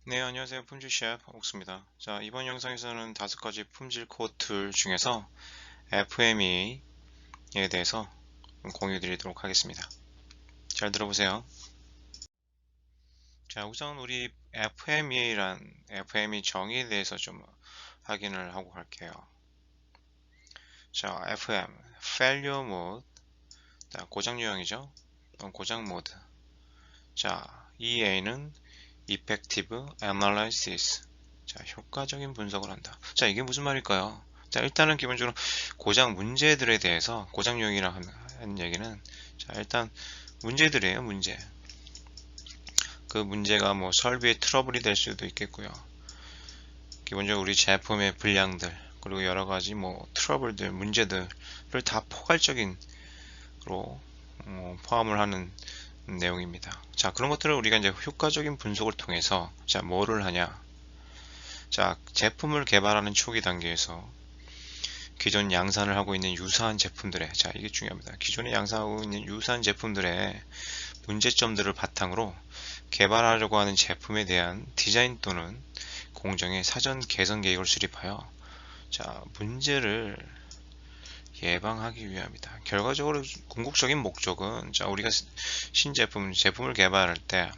네, 안녕하세요. 품질 셰프 옥수입니다. 자, 이번 영상에서는 5가지 품질 코어 툴 중에서 FMEA에 대해서 공유 드리도록 하겠습니다. 잘 들어보세요. 자, 우선 우리 FMEA 정의에 대해서 좀 확인을 하고 갈게요. 자, FM, Failure Mode, 고장 유형이죠. 고장 모드. 자, EA는 Effective Analysis. 자, 효과적인 분석을 한다. 자, 이게 무슨 말일까요? 자, 일단은 기본적으로 고장 문제들에 대해서 고장 요인이라 하는 얘기는 자, 일단 문제들이에요, 문제. 그 문제가 뭐 설비의 트러블이 될 수도 있겠고요. 기본적으로 우리 제품의 불량들, 그리고 여러 가지 뭐 트러블들, 문제들을 다 포괄적인 로 포함을 하는 내용입니다. 자, 그런 것들을 우리가 이제 효과적인 분석을 통해서 자, 뭐를 하냐? 자, 제품을 개발하는 초기 단계에서 기존 양산을 하고 있는 유사한 제품들의, 자, 이게 중요합니다. 기존에 양산하고 있는 유사한 제품들의 문제점들을 바탕으로 개발하려고 하는 제품에 대한 디자인 또는 공정의 사전 개선 계획을 수립하여 자, 문제를 예방하기 위함이다. 결과적으로 궁극적인 목적은 자, 우리가 제품을 개발할 때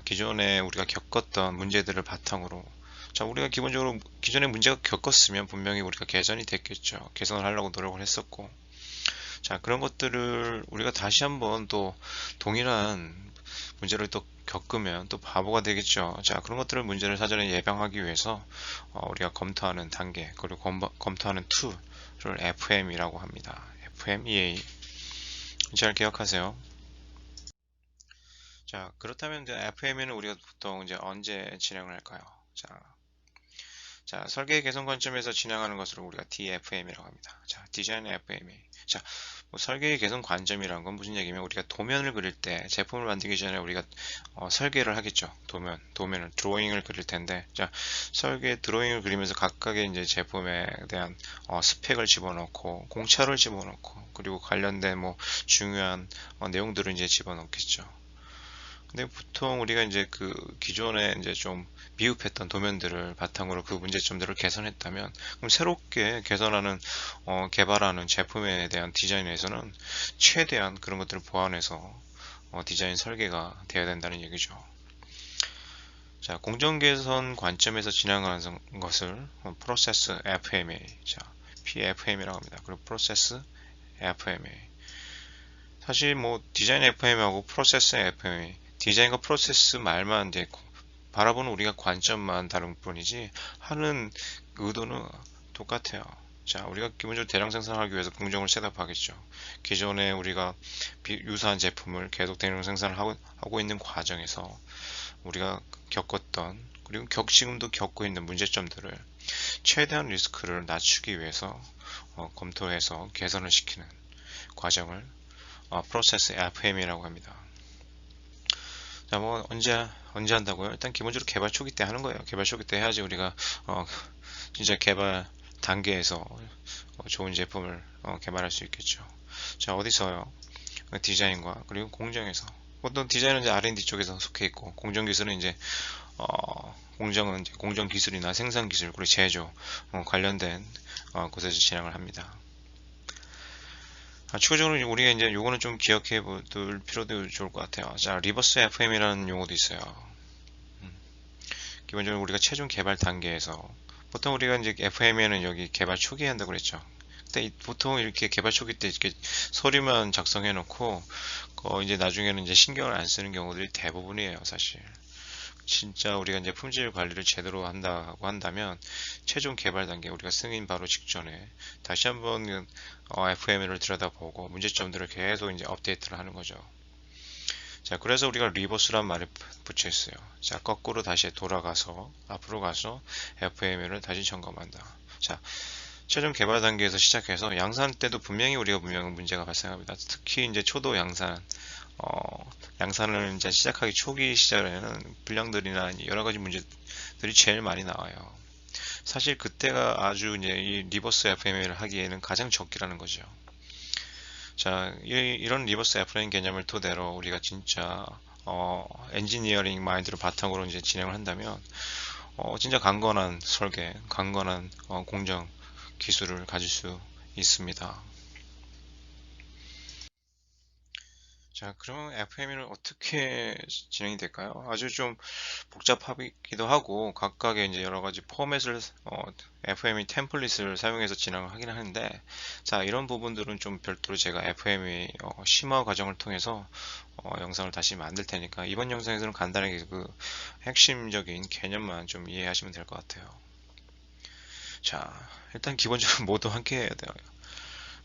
기존에 우리가 겪었던 문제들을 바탕으로 자, 우리가 기본적으로 기존에 문제가 겪었으면 분명히 우리가 개선이 됐겠죠. 개선을 하려고 노력을 했었고 자, 그런 것들을 우리가 다시 한번 또 동일한 문제를 또 겪으면 또 바보가 되겠죠. 자, 그런 문제를 사전에 예방하기 위해서 우리가 검토하는 단계 그리고 검토하는 툴을 FM이라고 합니다. FMEA 잘 기억하세요. 자, 그렇다면 이제 FM에는 우리가 보통 이제 언제 진행을 할까요? 자, 설계 개선 관점에서 진행하는 것을 우리가 DFM이라고 합니다. 자, 디자인 FME. 자, 뭐 설계의 개선 관점이란 건 무슨 얘기냐면 우리가 도면을 그릴 때 제품을 만들기 전에 우리가 설계를 하겠죠. 도면을 드로잉을 그릴 텐데, 자, 설계 드로잉을 그리면서 각각의 이제 제품에 대한 스펙을 집어넣고 공차를 집어넣고 그리고 관련된 뭐 중요한 내용들을 이제 집어넣겠죠. 근데 보통 우리가 이제 그 기존에 이제 좀 미흡했던 도면들을 바탕으로 그 문제점들을 개선했다면 그럼 새롭게 개발하는 제품에 대한 디자인에서는 최대한 그런 것들을 보완해서 디자인 설계가 되어야 된다는 얘기죠. 자, 공정 개선 관점에서 진행하는 것을 프로세스 FMA, 자, PFM이라고 합니다. 그리고 프로세스 FMA. 사실 뭐 디자인 FM하고 프로세스 FMA, 디자인과 프로세스 말만 이제 바라보는 우리가 관점만 다른 뿐이지 하는 의도는 똑같아요. 자, 우리가 기본적으로 대량 생산하기 위해서 공정을 셋업하겠죠. 기존에 우리가 유사한 제품을 계속 대량 생산을 하고 있는 과정에서 우리가 겪었던 그리고 지금도 겪고 있는 문제점들을 최대한 리스크를 낮추기 위해서 검토해서 개선을 시키는 과정을 프로세스 FM이라고 합니다. 자, 뭐 언제 한다고요? 일단 기본적으로 개발 초기 때 하는 거예요. 개발 초기 때 해야지 우리가 진짜 개발 단계에서 좋은 제품을 개발할 수 있겠죠. 자, 어디서요? 디자인과 그리고 공정에서. 보통 디자인은 이제 R&D 쪽에서 속해 있고 공정 기술은 이제 공정은 이제 공정 기술이나 생산 기술 그리고 제조 관련된 곳에서 진행을 합니다. 추가적으로 우리가 이제 요거는 좀 기억해 둘 필요도 좋을 것 같아요. 자, 리버스 FM이라는 용어도 있어요. 기본적으로 우리가 최종 개발 단계에서 보통 우리가 이제 FM에는 여기 개발 초기에 한다고 그랬죠. 근데 보통 이렇게 개발 초기 때 이렇게 서류만 작성해 놓고 이제 나중에는 이제 신경을 안 쓰는 경우들이 대부분이에요, 사실. 진짜 우리가 이제 품질 관리를 제대로 한다고 한다면 최종 개발 단계 우리가 승인 바로 직전에 다시 한번 FM을 들여다보고 문제점들을 계속 이제 업데이트를 하는 거죠. 자, 그래서 우리가 리버스란 말을 붙여 있어요. 자, 거꾸로 다시 돌아가서 앞으로 가서 FM을 다시 점검한다. 자, 최종 개발 단계에서 시작해서 양산 때도 분명히 문제가 발생합니다. 특히 이제 초도 양산을 이제 시작하기 초기 시절에는 불량들이나 여러 가지 문제들이 제일 많이 나와요. 사실 그때가 아주 이제 이 리버스 FM을 하기에는 가장 적기라는 거죠. 자, 이런 리버스 FM인 개념을 토대로 우리가 진짜 엔지니어링 마인드를 바탕으로 이제 진행을 한다면 진짜 강건한 설계, 강건한 공정 기술을 가질 수 있습니다. 자, 그럼 FME는 어떻게 진행이 될까요? 아주 좀 복잡하기도 하고 각각의 이제 여러 가지 포맷을 FME 템플릿을 사용해서 진행을 하긴 하는데, 자, 이런 부분들은 좀 별도로 제가 FME 심화 과정을 통해서 영상을 다시 만들 테니까 이번 영상에서는 간단하게 그 핵심적인 개념만 좀 이해하시면 될 것 같아요. 자, 일단 기본적으로 모두 함께 해야 돼요.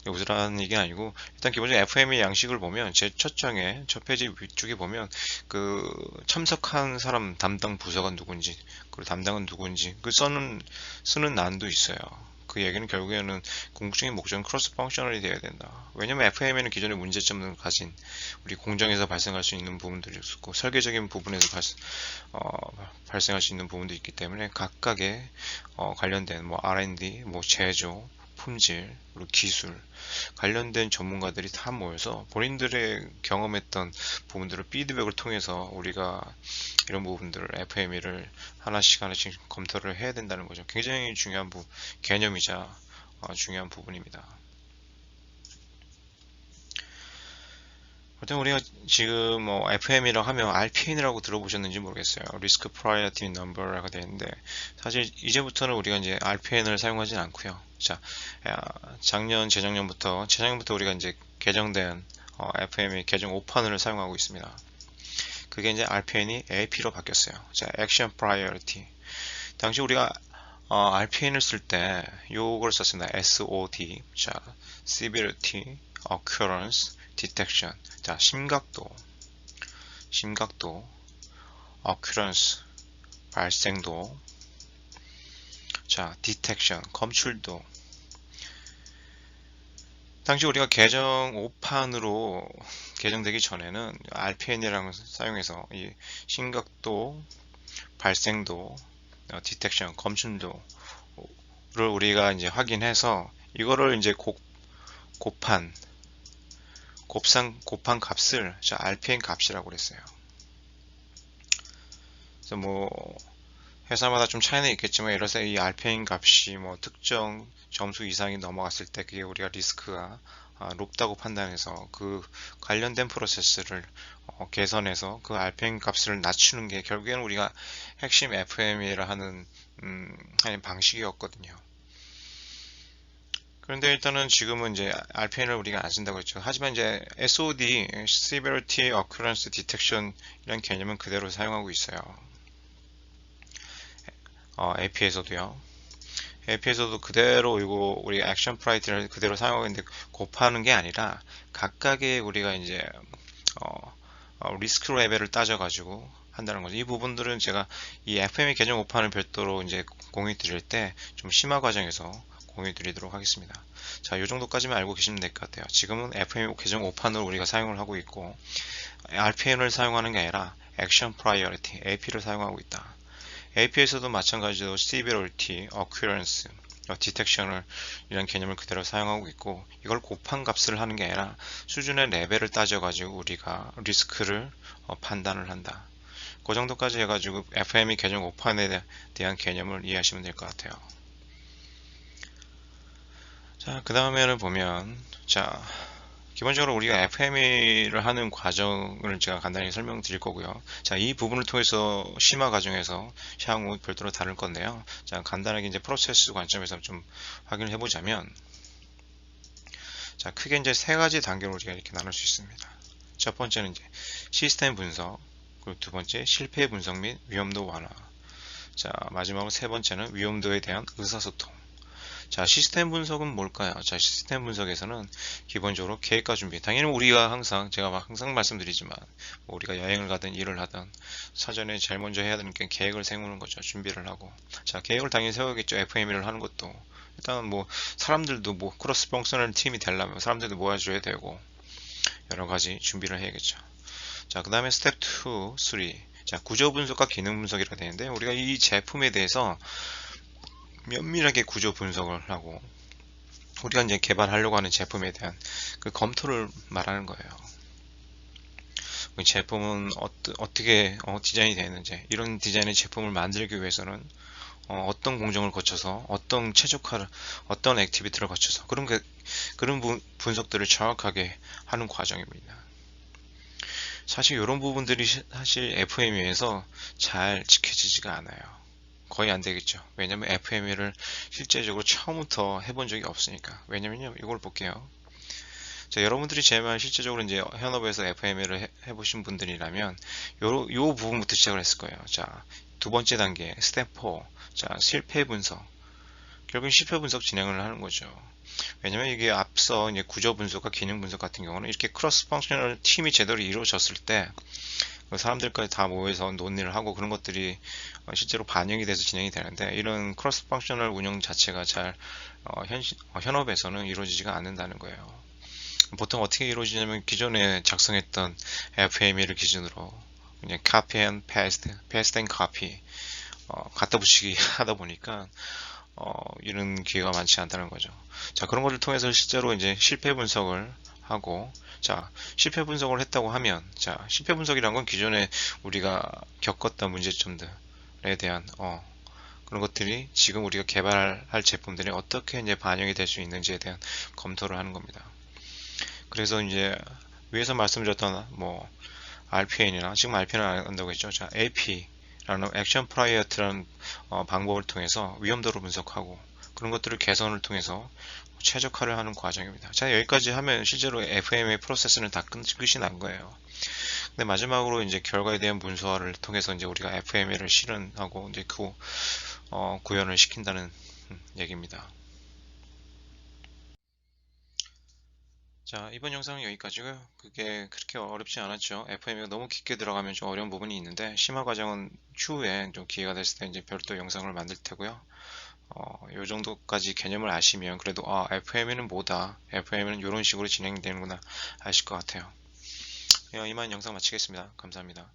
우스라는 얘기는 아니고, 일단 기본적으로 FM의 양식을 보면 제 첫 장에 첫 페이지 위쪽에 보면 그 참석한 사람 담당 부서가 누군지, 그리고 담당은 누군지 그 쓰는 난도 있어요. 그 얘기는 결국에는 궁극적인 목적은 크로스 펑셔널이 되어야 된다. 왜냐면 FM에는 기존의 문제점을 가진 우리 공정에서 발생할 수 있는 부분들이 있고 설계적인 부분에서 발생할 수 있는 부분도 있기 때문에 각각의 관련된 뭐 R&D, 뭐 제조, 품질, 그리고 기술 관련된 전문가들이 다 모여서 본인들의 경험했던 부분들을 피드백을 통해서 우리가 이런 부분들을 FME를 하나씩 검토를 해야 된다는 거죠. 굉장히 중요한 개념이자 중요한 부분입니다. 보통 우리가 지금 뭐 FM이라고 하면 RPN이라고 들어보셨는지 모르겠어요. Risk Priority Number라고 되어 있는데, 사실 이제부터는 우리가 이제 RPN을 사용하진 않고요. 자, 재작년부터 우리가 이제 개정된 FM이 개정 5판을 사용하고 있습니다. 그게 이제 RPN이 AP로 바뀌었어요. 자, Action Priority. 당시 우리가 RPN을 쓸 때 요걸 썼습니다. SOD. 자, Severity, Occurrence, Detection. 자, 심각도, Occurrence, 발생도, 자, Detection, 검출도. 당시 우리가 개정 5판으로 개정되기 전에는 RPN이라는 걸 사용해서 이 심각도, 발생도, 디텍션, 검출도를 우리가 이제 확인해서 이거를 이제 곱한 값을 RPN 값이라고 그랬어요. 그래서 뭐 회사마다 좀 차이는 있겠지만, 예를 들어서 이 RPN 값이 뭐 특정 점수 이상이 넘어갔을 때 그게 우리가 리스크가 높다고 판단해서 그 관련된 프로세스를 개선해서 그 RPM 값을 낮추는 게 결국에는 우리가 핵심 FME라 하는 방식이었거든요. 그런데 일단은 지금은 이제 RPN을 우리가 안 쓴다고 했죠. 하지만 이제 SOD, Severity Occurrence Detection 이런 개념은 그대로 사용하고 있어요. AP에서도요. AP에서도 그대로 이거 우리 액션 프라이티를 그대로 사용하고 있는데 곱하는 게 아니라 각각의 우리가 이제 리스크 레벨을 따져가지고 한다는 거죠. 이 부분들은 제가 이 FME 개정 5판을 별도로 이제 공유 드릴 때 좀 심화 과정에서 공유 드리도록 하겠습니다. 자, 이 정도까지만 알고 계시면 될 것 같아요. 지금은 FME 개정 5판을 우리가 사용을 하고 있고, RPN을 사용하는 게 아니라 액션 프라이어리티, AP를 사용하고 있다. AP에서도 마찬가지로 Severity, Occurrence, Detection을 이런 개념을 그대로 사용하고 있고, 이걸 곱한 값을 하는 게 아니라 수준의 레벨을 따져가지고 우리가 리스크를 판단을 한다. 그 정도까지 해가지고 FME 개정 5판에 대한 개념을 이해하시면 될 것 같아요. 자, 그 다음에는 보면, 자, 기본적으로 우리가 FME를 하는 과정을 제가 간단히 설명드릴 거고요. 자, 이 부분을 통해서 심화 과정에서 향후 별도로 다룰 건데요. 자, 간단하게 이제 프로세스 관점에서 좀 확인을 해보자면, 자, 크게 이제 세 가지 단계로 우리가 이렇게 나눌 수 있습니다. 첫 번째는 이제 시스템 분석, 그리고 두 번째 실패 분석 및 위험도 완화. 자, 마지막으로 세 번째는 위험도에 대한 의사소통. 자, 시스템 분석은 뭘까요? 자, 시스템 분석에서는 기본적으로 계획과 준비. 당연히 우리가 제가 항상 말씀드리지만, 뭐 우리가 여행을 가든 일을 하든 사전에 제일 먼저 해야 되는 게 계획을 세우는 거죠. 준비를 하고. 자, 계획을 당연히 세워야겠죠. FME를 하는 것도. 일단 뭐 사람들도 뭐 크로스 펑셔널 팀이 되려면 사람들도 모아줘야 되고, 여러 가지 준비를 해야겠죠. 자, 그 다음에 스텝 2, 3. 자, 구조 분석과 기능 분석이라 되는데, 우리가 이 제품에 대해서 면밀하게 구조 분석을 하고 우리가 이제 개발하려고 하는 제품에 대한 그 검토를 말하는 거예요. 그 제품은 어떻게 디자인이 되는지, 이런 디자인의 제품을 만들기 위해서는 어떤 공정을 거쳐서 어떤 최적화를, 어떤 액티비티를 거쳐서 그런 분석들을 정확하게 하는 과정입니다. 사실 이런 부분들이 사실 FME에서 잘 지켜지지가 않아요. 거의 안 되겠죠. 왜냐면 FME를 실제적으로 처음부터 해본 적이 없으니까. 왜냐면요, 이걸 볼게요. 자, 여러분들이 제만 실제적으로 이제 현업에서 FME를 해보신 분들이라면 요 부분부터 시작을 했을 거예요. 자, 두 번째 단계 스텝 4. 자, 실패 분석. 결국엔 실패 분석 진행을 하는 거죠. 왜냐면 이게 앞서 이제 구조 분석과 기능 분석 같은 경우는 이렇게 크로스 펑셔널 팀이 제대로 이루어졌을 때 사람들까지 다 모여서 논의를 하고 그런 것들이 실제로 반영이 돼서 진행이 되는데, 이런 크로스 펑셔널 운영 자체가 잘 현업에서는 이루어지지가 않는다는 거예요. 보통 어떻게 이루어지냐면 기존에 작성했던 FME를 기준으로 그냥 copy and paste and copy, 갖다 붙이기 하다 보니까 이런 기회가 많지 않다는 거죠. 자, 그런 것을 통해서 실제로 이제 실패 분석을 하고, 자, 실패 분석을 했다고 하면, 자, 실패 분석이란 건 기존에 우리가 겪었던 문제점들에 대한, 그런 것들이 지금 우리가 개발할 제품들이 어떻게 이제 반영이 될 수 있는지에 대한 검토를 하는 겁니다. 그래서 이제 위에서 말씀드렸던 뭐 RPN이나 지금 RPN을 안 한다고 했죠. 자, AP라는 액션 프라이어트라는 방법을 통해서 위험도를 분석하고 그런 것들을 개선을 통해서 최적화를 하는 과정입니다. 자, 여기까지 하면 실제로 FMA 프로세스는 다 끝이 난 거예요. 근데 마지막으로 이제 결과에 대한 문서화를 통해서 이제 우리가 FMA를 실현하고 이제 구현을 시킨다는 얘기입니다. 자, 이번 영상은 여기까지고요. 그게 그렇게 어렵지 않았죠. FME가 너무 깊게 들어가면 좀 어려운 부분이 있는데, 심화 과정은 추후에 좀 기회가 됐을 때 이제 별도 영상을 만들 테고요. 요 정도까지 개념을 아시면 그래도 FME는 뭐다, FME는 이런 식으로 진행되는구나 아실 것 같아요. 이만 영상 마치겠습니다. 감사합니다.